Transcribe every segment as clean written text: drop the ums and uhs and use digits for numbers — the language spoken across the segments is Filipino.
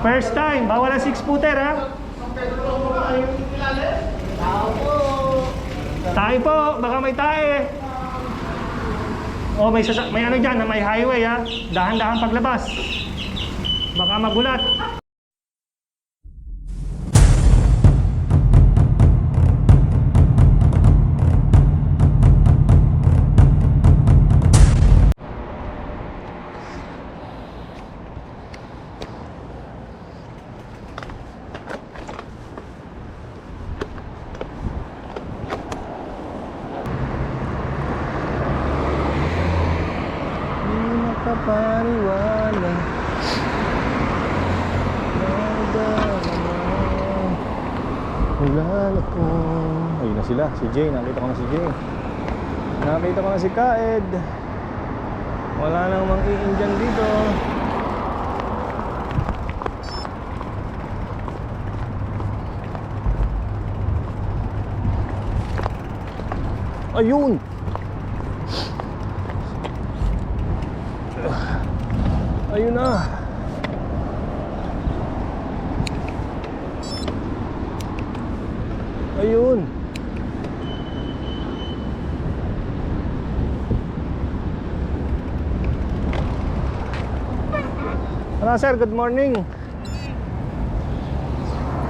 First time, bawal ang 6-footer ha. Tayo po, baka may tae. Oh, may ano dyan, may highway ha. Dahan-dahan paglabas. Baka magulat. Pariwala wala ko. Ayun na sila, si Jay. Nakita ko na si Jay. Nakita ko na si Kaed. Wala nang mang-i-Indian dito. Ayun! Ayun na. Ayun. Ano sir, good morning.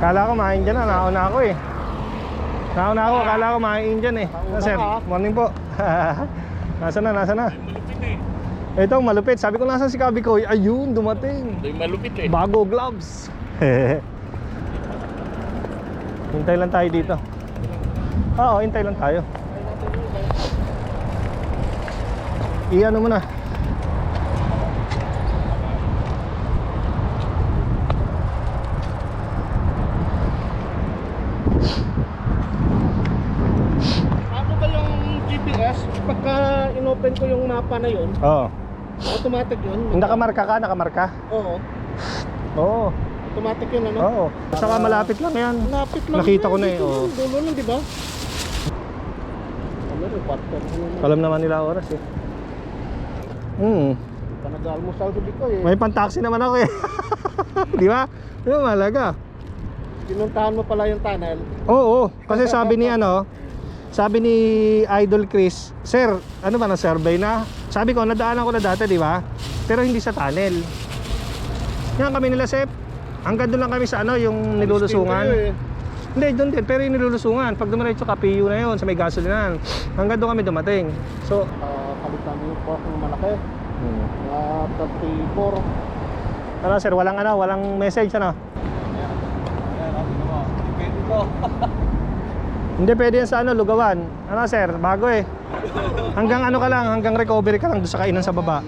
Kala ko main dyan na, nauna ako eh. Nauna ako, kala ko main dyan eh. Ano sir, morning po. Nasa na? Ito malupit. Sabi ko nasan si Kabi ko. Ayun, dumating. Ito yung malupit eh. Bago gloves. Hintay lang tayo dito. Oo, hintay lang tayo. Iyan mo na. Ano ba yung GPS? Pagka inopen ko yung mapa na yun, Oo. automatic yun. Nakamarka ka, nakamarka? Oo. Oo. Automatic yun ano? Oo. Saka malapit lang yan. Malapit lang. Nakita ko na eh. Oo. Dulo lang, di ba? Ano rin, quarter. Alam naman nila oras eh. Panag-almusal ko dito eh. May pan-taxi naman ako eh. Di ba? Di ba malaga? Pinuntahan mo pala yung tunnel. Oo. Kasi sabi ni sabi ni Idol Chris, sir, ano ba na survey na? Sabi ko, nadaanan ko na dati, di ba? Pero hindi sa tunnel. Yan kami nila, Sep. Hanggang doon lang kami sa yung nilulusungan. Hindi, doon din, pero yung nilulusungan. Pag dumiretso ka, PU na yun, sa may gasolinan. Hanggang doon kami dumating. So, Kalitan mo yung pork ng malaki. 34. ano sir, walang message ano? Hindi pwede yan sa lugawan. Ano sir, bago eh. Hanggang ka lang, hanggang recovery ka lang doon sa kainan sa baba.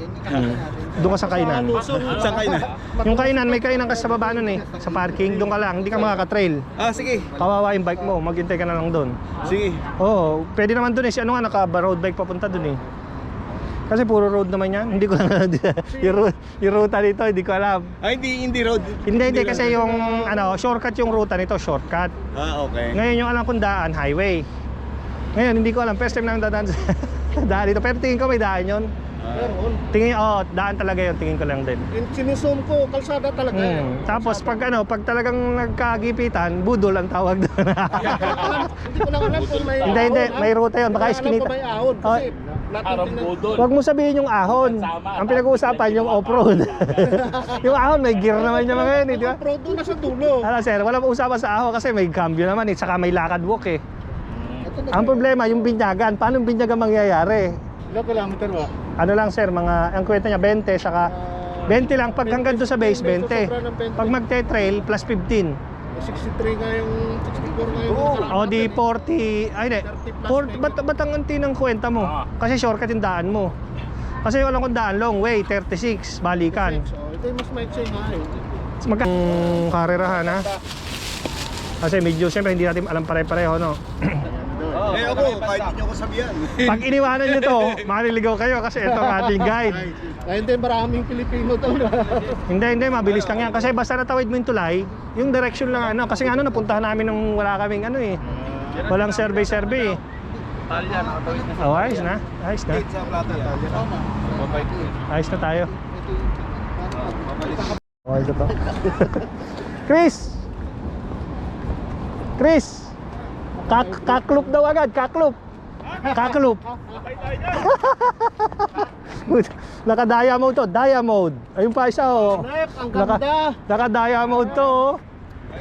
Doon ka sa kainan. Saan kainan? Yung kainan, may kainan ka sa baba nun eh. Sa parking, doon ka lang, hindi ka makaka-trail. Sige. Kawawa yung bike mo, maghintay ka na lang doon. Sige. Oo, pwede naman doon eh. Si naka-road bike papunta doon eh. Kasi puro road naman yan. Hindi ko lang yung ruta dito, hindi ko alam. Hindi road. Hindi kasi yung shortcut yung ruta nito, shortcut. Okay. Ngayon yung alam kong daan, highway. Ngayon hindi ko alam, first time namin dadaan sa daan dito. Pero tingin ko may daan yun. Tingin, daan talaga yun, tingin ko lang din. Sinusum ko, kalsada talaga. Tapos pag talagang nagkagipitan, budol ang tawag doon. Hindi ko lang alam kung may Hindi, may ruta yun, baka iskinita. May ahon kasi Huwag mo sabihin yung ahon. Ang pinag-uusapan yung off-road. Yung ahon may gear naman niya mga yun, di ba? off-road doon nasa dulo. Sir, wala pa usapan sa ahon kasi may cambio naman eh, saka may lakad walk eh. Ang problema yung binyagan, paano yung binyagan mangyayari? Ilang kilometer ba? Ano lang sir, ang kwenta niya 20 saka 20 lang pag hanggang doon sa base 20. Pag magte-trail plus 15. 63 nga yung 64 nga yung O di 40, ay hindi. Ba't ang anti ng kwenta mo? Kasi shortcut yung daan mo. Kasi yung alam kong daan long way, 36, balikan. Ito yung mas maiksi nga eh. Karerahan ha. Kasi medyo siyempre hindi natin alam pare-pareho no. Ako, kahit hindi nyo ko sabihan. Pag iniwanan nyo to, maliligaw kayo kasi ito ang ating guide. Hindi, maraming Pilipino to. Hindi, mabilis lang yan. Kasi basta natawid mo yung tulay, yung direction lang kasi napuntahan namin nung wala kaming walang survey. Ayos na. Ayos na tayo. Okay, ito to. Chris! Chris! Kakloop daw agad, kakloop. Kakloop. Naka-dia mode to, dia mode. Ayun pa isa oh. Ang ganda. Naka-dia mode to oh.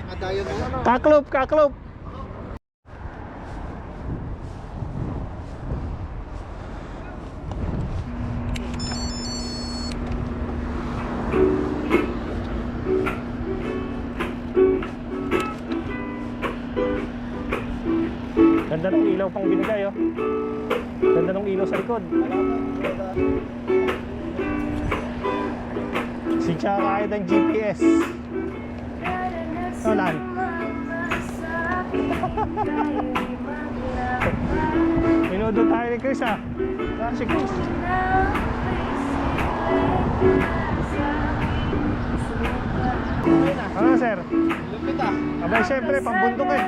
Kadayo mo. Kakloop, kakloop. Ganda ng ilaw pang binigay oh. Ganda ng ilaw sa likod. Si Chaka kahit ang GPS. Nolan. Minudo tayo ni Chris ah. Si Chris. Ano sir? Lupit ah. Abay syempre, pambundok eh.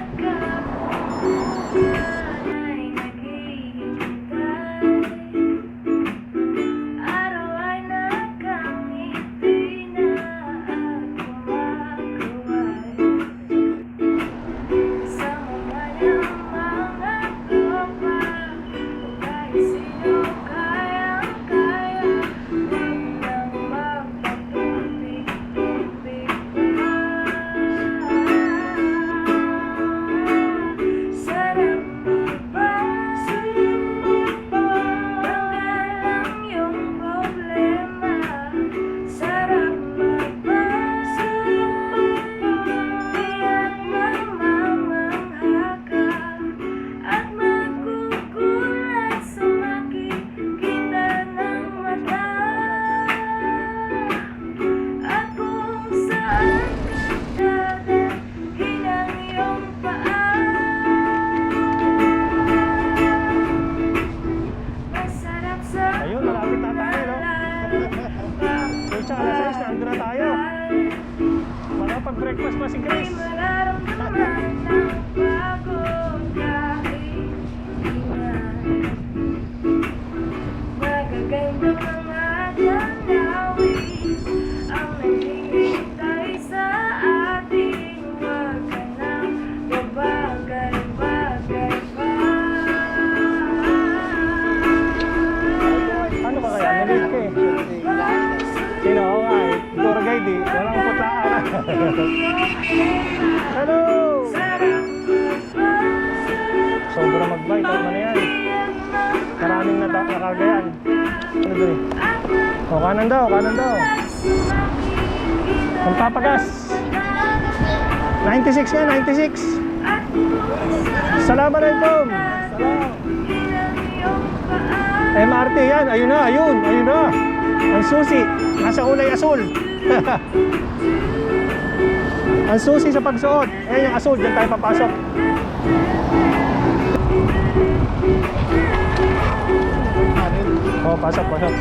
Breakfast pa si Chris. Ano ba kaya? Nalate ka eh. Sino? Oo nga eh. Tour guide eh. Walang putlaan. Hello! Sobra mag-bike. Ano na yan? Maraming nakarga yan. Ano doon eh? O, kanan daw, kanan daw. Ang papagas. 96 nga, 96. Assalamualaikum. MRT yan, ayun na, ayun, ayun na. Ang susi, nasa kulay asul. Ang susi sa pagsuot. Ayan yung asul, dyan tayo papasok. Oh, pasok, pasok.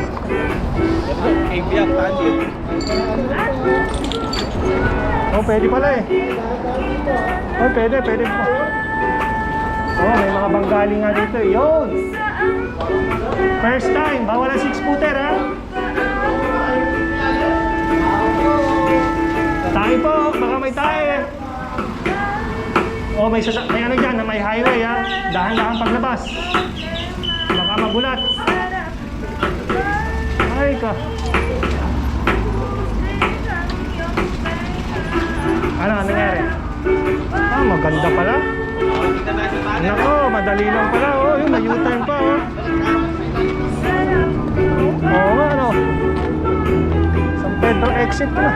Oh, pwede pala eh. Oh, pwede, pwede po. Oh, may mga banggaling nga dito. Yun! First time, bawal ang 6-footer ha. Tayo po, baka may tayo. Oh, may ano dyan, may highway ha. Dahan-dahan paglabas. Baka magulat. Ay ka. Ano nangyari? Ah, maganda pala. Nako, madali lang pala. Oh, yung may U-turn pa oh. Oo nga, ano. San Pedro exit na.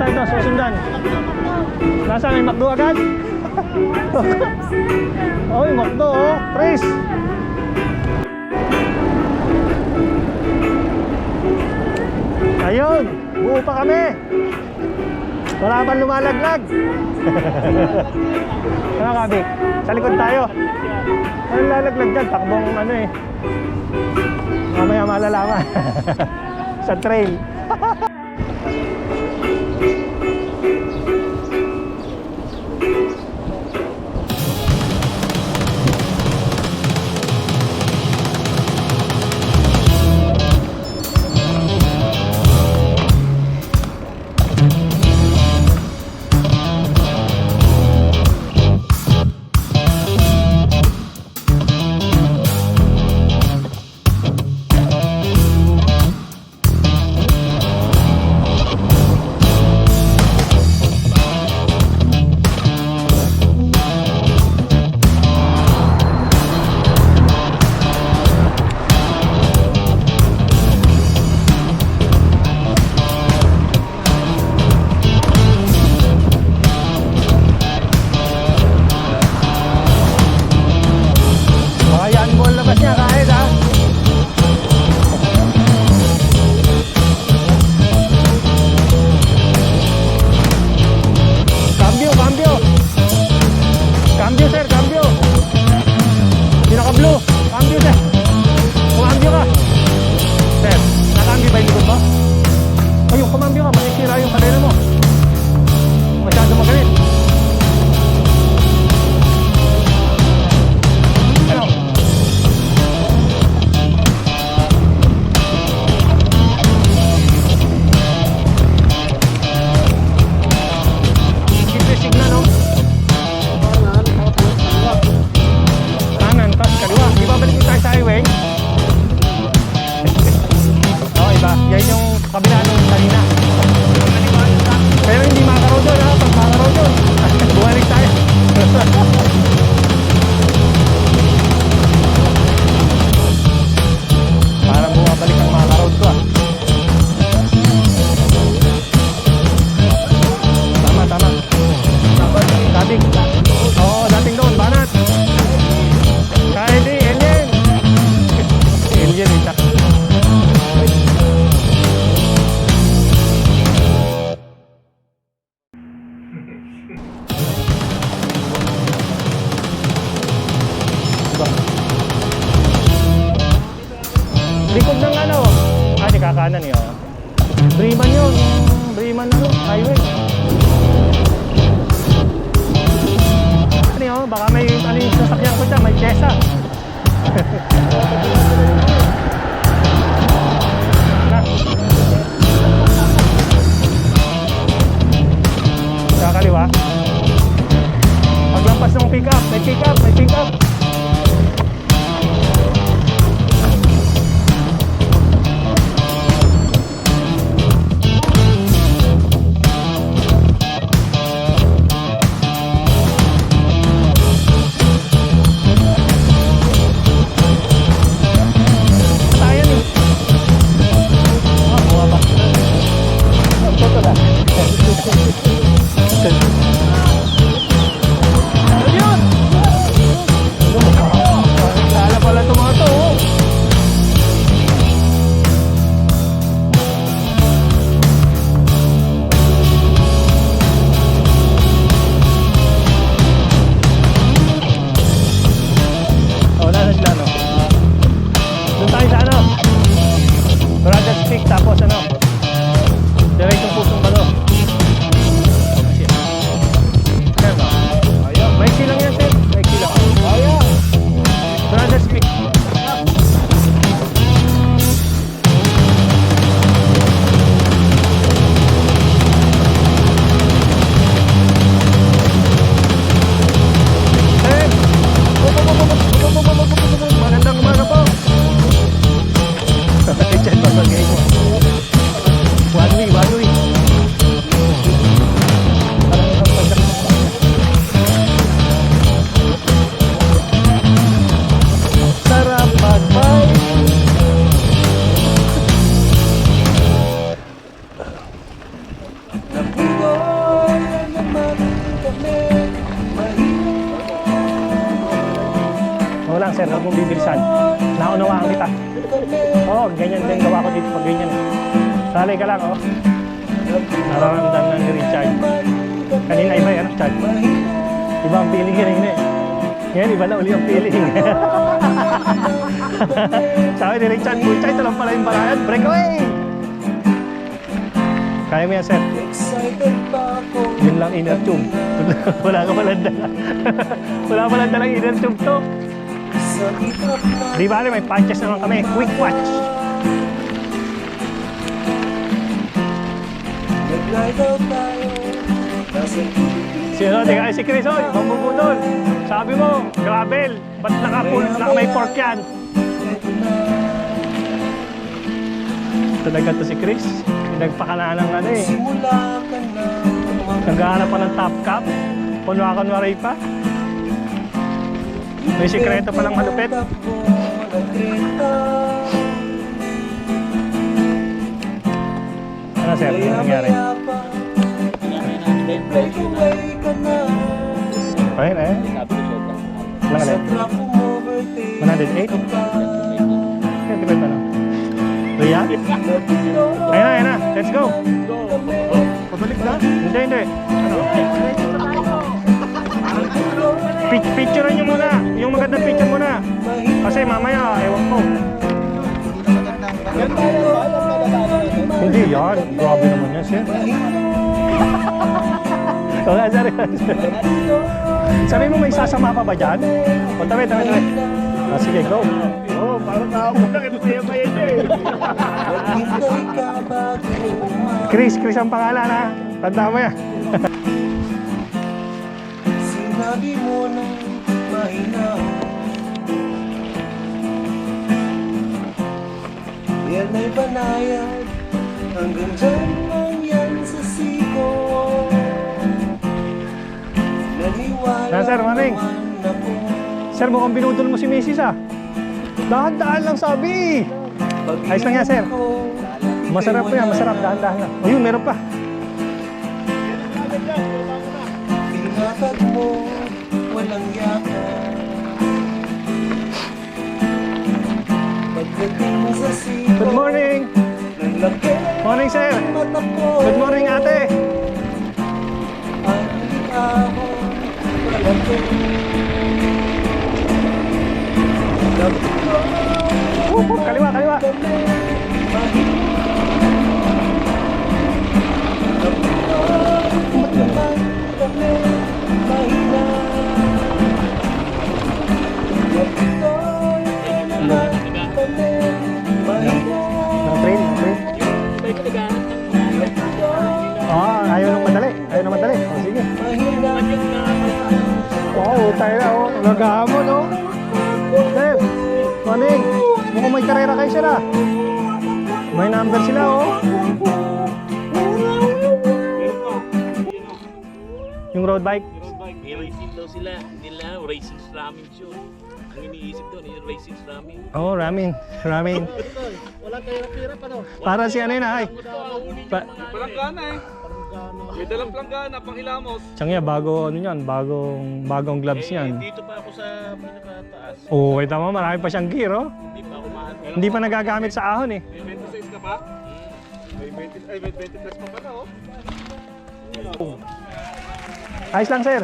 Ito, susundan. Nasaan may McDo agad? Oh, yung McDo, oh. Praise! Ayun, buo pa kami. Wala pang lumalaglag. Ano Kabik? Sa likod tayo. Ano lalaglag dyan? Takbong ano eh. Mamaya malalaman. Sa trail. Likod ng ano? Di kakanan yun. Breman yun. Breman ano? Highway. Ano yun? Baka may ano yung sasakyan ko dyan. May pyesa. Kakaliwa. Paglampas ng pick up. May pick up. May pick up. Sir, huwag mong bibilisan. Naunawaan kita. Oo, ganyan din gawa ko dito pag ganyan. Salay ka lang, oh. Nararamdaman ni Richard. Kanina iba yan, Richard. Iba ang feeling kanina eh. Ngayon, iba na uli ang feeling. Sabi ni Richard, puchay, ito lang pala yung balayan. Break away! Kaya mo yan, sir. Yun lang inner tube. Wala ka palang dala. Wala palang dalang inner tube to. Di ba may punches naman kami. Quick watch. Sino? Tingnan si Chris, oy. Mambubudol. Sabi mo, gravel. Ba't naka may fork yan? Talaga to si Chris. Nagpakala ng ano eh. Naghahanap pa ng top cap. Kunwari pa. May sikreto palang malupit. Ano sir? Ano nangyari? Ayun eh. Ilang ulit? 108? Kaya tipid pa lang. Riyan? Ayun na. Let's go. Pabalik na? Hindi. Ano? Picturean nyo muna. Yung magandang picture muna. Kasi mamaya, ewan ko. Hindi yan. Grabe naman yan, sir. Wala, sorry. Sabi mo, may sasama pa ba dyan? O, tabi. Sige, go. Oo, parang nakapot lang. Ito siya pa yun eh. Chris ang pangalan ha. Tanda mo yan. Sinabi mo na mahinaw, yan ay banayad, hanggang dyan lang yan sa siko. Naniwala Sir, Maring. naman ako. Sir, mukhang binudol mo si Mrs. ah. Dahan-dahan lang sabi. Ayos lang yan, sir. Masarap po yan, masarap. Dahan-dahan lang. O yun, meron pa. Pinatag mo, walang yaka. Pagdating mo sa siko, Morning, sir. mata ko. Good morning, ate. Ang ahon palago. Kaliwa, kaliwa. Ng train, ng train. May pinagahanap ng Ayaw nang madali. Ayaw nang madali. O, sige. yung Wow, tayo na, oh. Naghahamon, oh. Sir, morning. Mukhang may karera kayo sila. May number sila, oh. Yung road bike. May racing daw sila. Nila, racing ramen show. Ang iniisip doon, yung racing ramen. Oh, ramen. Ramen. walang kahirap-hirap ano. Para si ano yun, ay. Planggana eh. May dalang planggana, pang Ilamos. Tsangya, bago, ano yan, bagong gloves yan. Dito pa ako sa pinakataas. Oo, kita mo, marami pa siyang gear, oh. Hindi pa ako mahal. Hindi pa nagagamit sa ahon, eh. May 26 ka pa? May 20, ay may 20 plus pa pala oh. Ayos lang, sir.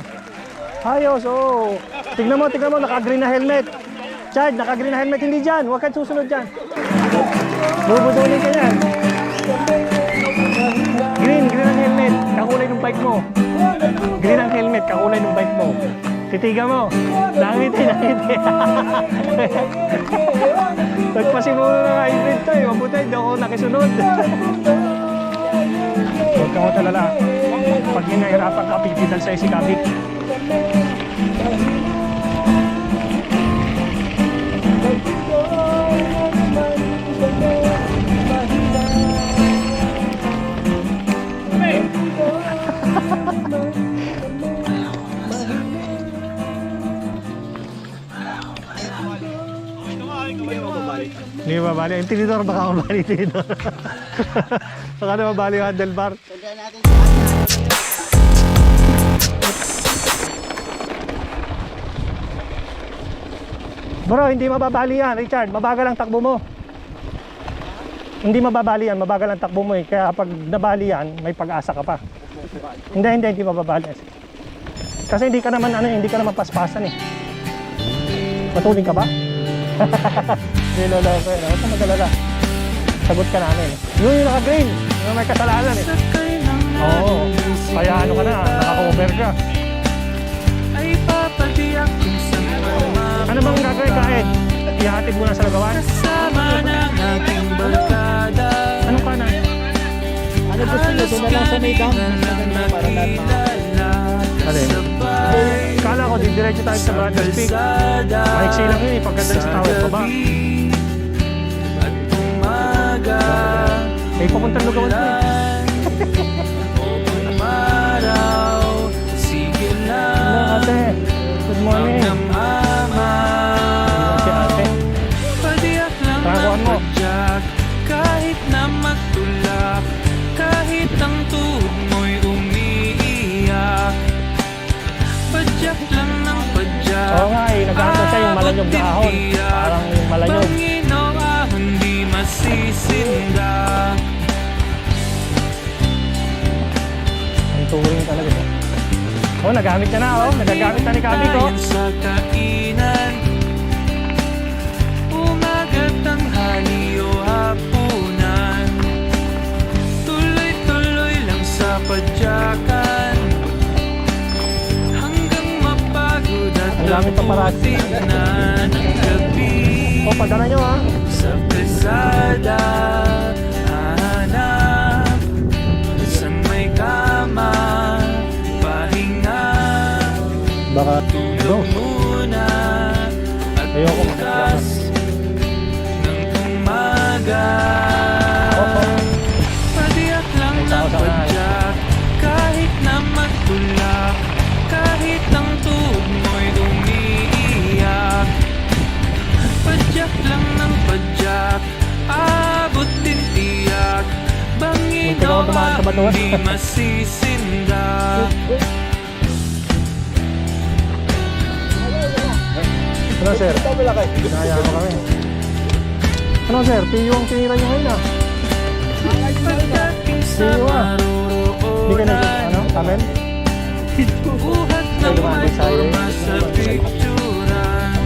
Ayos, oh. Tignan mo, naka-green na helmet. Chad, naka-green na helmet. Hindi dyan, huwag kang susunod dyan. Bubudulin ka yan. Green ang helmet. Kakulay ng bike mo. Green ang helmet, kakulay ng bike mo. Titiga mo. Nangiti. Nagpasimulo ng hybrid to, eh. Mabuti, hindi ako nakisunod. Huwag kang matalala. Pag yung nahirapan ka, pipidal sa'yo si Kabik. Hindi mabali. Yung tinidor baka mabali tinidor. Baka na mabali yung handlebar. Bro, hindi mababali yan, Richard. Mabagal ang takbo mo. Hindi mababali yan, mabagal ang takbo mo eh. Kaya pag nabali yan, may pag-asa ka pa. Hindi mababali. Kasi hindi ka naman hindi ka naman paspasan eh. Matuling ka ba? Hindi lolo ko eh. Huwag ka mag-alala. Sagot ka namin. Yung naka-green, yung may kasalanan eh. Oo. Kaya ano ka na, naka-cover ka. Ano bang gagawin kahit? Ihatid mo na sa lagawan? Anong kanan? Ano gusto nyo? Doon na lang sa may dam. Mas maganda para lahat mga Alin? Kala ko, diretso tayo sa Brothers Peak. Maiksi lang yun eh, pagkanda sa tawad baba. Eh, papuntang lagawan ko eh. Hello ate, good morning. Si ate. Trakuan mo. Kahit na magtulak, kahit ang tuhod mo'y umiiyak, padyak lang ng padyak. Oo nga eh, naghahanap siya yung malanyog na ahon. Parang yung malanyog. Panginoon, hindi masisinda. Ang turing talaga siya. Oh, nagamit niya na oh. Nagagamit na ni Kabi ko. Tayo sa kainan, umaga, tanghali o hapunan, tuloy-tuloy lang sa padyakan, hanggang mapagod at Ang dami pa parati. abutin na ng gabi. Oh, padala nyo ah. Sa kalsada, hanap saan may kama, pahinga, Baka, tulog muna at ayoko bukas ng umaga. Padiyak lang May tao ng sa unahan. padyak, kahit na magtulak, kahit ang tuhod mo'y umiiyak, padyak lang ng padyak, abot din tiyak, Muntik ako dumaan sa Panginoon, batuhan. di masisinda. Ano sir? Naya mo kami. Ano sir? Piyo ang tinira niyo ngayon ah. Pagkat sa Hindi ka nag, ano, tamen? Buhat ng may forma sa picturan,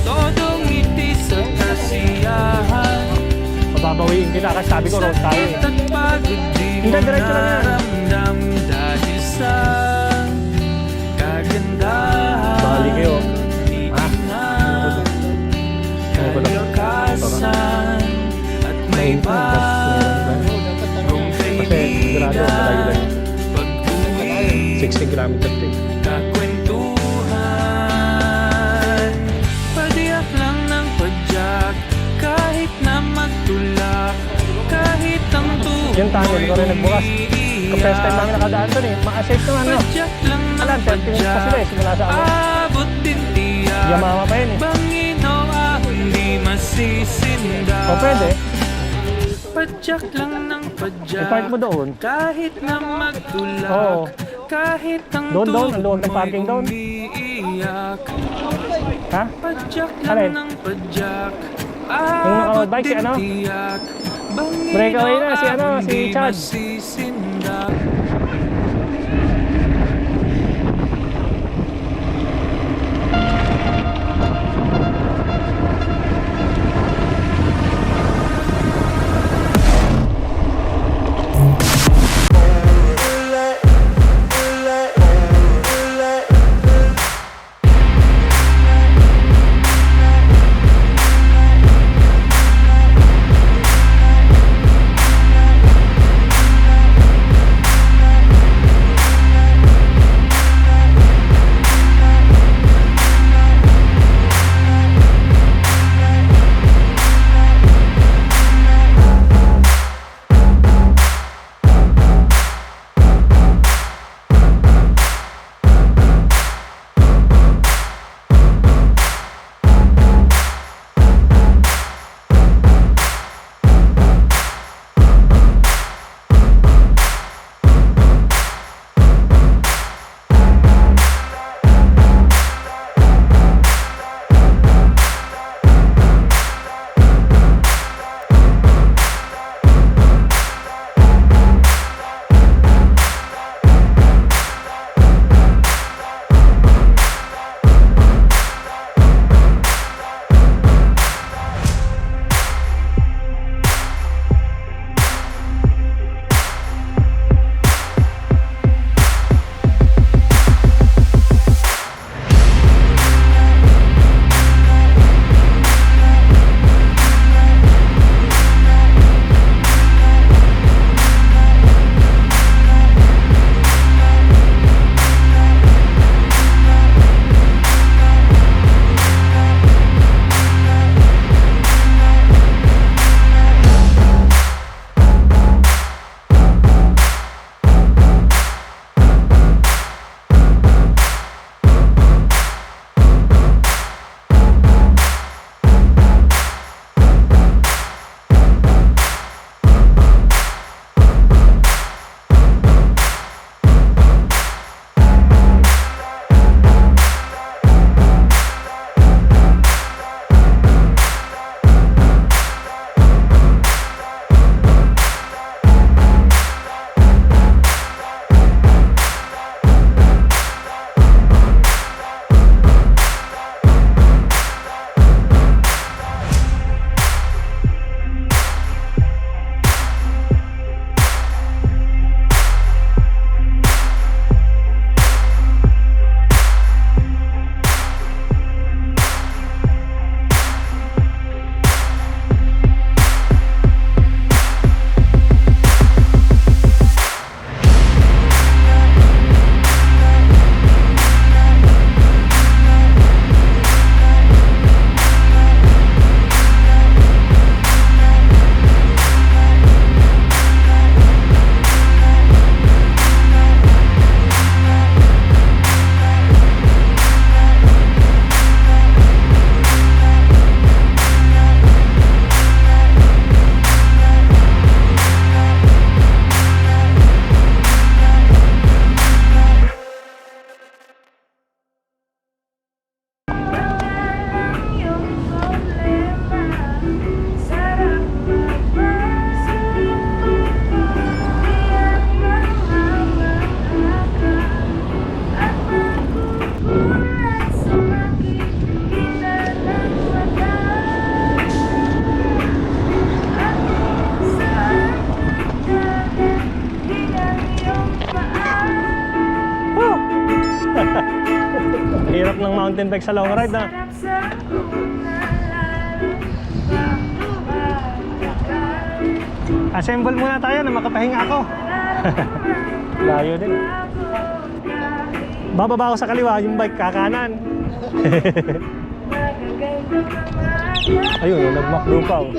todong ngiti sa kasiyahan. Pababawiin kita kasi sabi ko road tayo eh. Sakit at pagod di mo Hindi, diretso lang yan. naramdam dahil sa kagandahan. Bali kayo. Kalakasan at may bagong Kasi sigurado malayo lang. pag-uwi 60 kilometers din. kakwentuhan. Padiyak lang ng padyak kahit na magtulak, kahit ang tubo Yung tunnel ko rin nagbukas. First time namin nakadaan doon eh. Ma-assist naman no. Padyak lang ng Alam, 30 minutes pa sila eh. Simula sa ano. abot din tiyak. Yamaha pa yun eh. Bangino hindi masisindak. O pwede. Padyak lang ng padyak. I-park mo doon. Kahit na magtulak, Oo. kahit ang Doon, ang luwag ng parking doon. umiiyak. Ha? Padyak lang Alin? ng padyak. Yung bike si din ano? tiyak. Bangino Breakaway na, si ano, si hindi Chad. masisindak. mountain bike sa long ride na. Assemble muna tayo na makapahinga ako. Layo din. Bababa ako sa kaliwa, yung bike kakanan. Ayun, nagmakdo pa oh.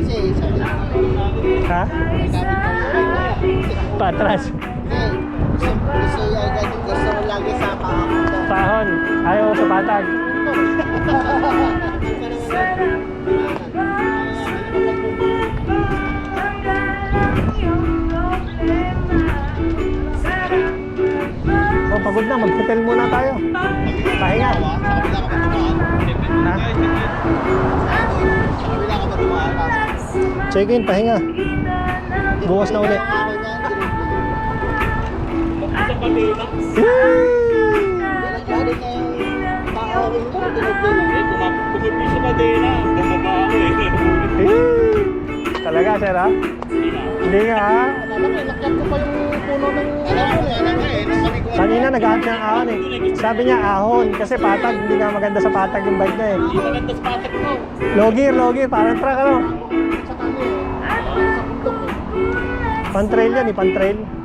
Ha? Patras. Gusto mo lagi sa Pahon. Ayaw sa patag. Oh, pagod na. Mag-hotel muna tayo. Pahinga. Ha? Check-in, pahinga. Bukas na ulit. Sa Padena. Kumapi sa Padena. Bumaba ako Talaga, sir, ha? Hindi nga, ha? Naklat ko pa yung puno ng Kanina nag-ahit ng ahon eh. Sabi niya ahon kasi patag. Hindi nga maganda sa patag yung bike na eh. Hindi maganda sa patak mo. Low gear. Parang truck ano. sa kanya sa bundok Pan-trail yan eh, pan-trail.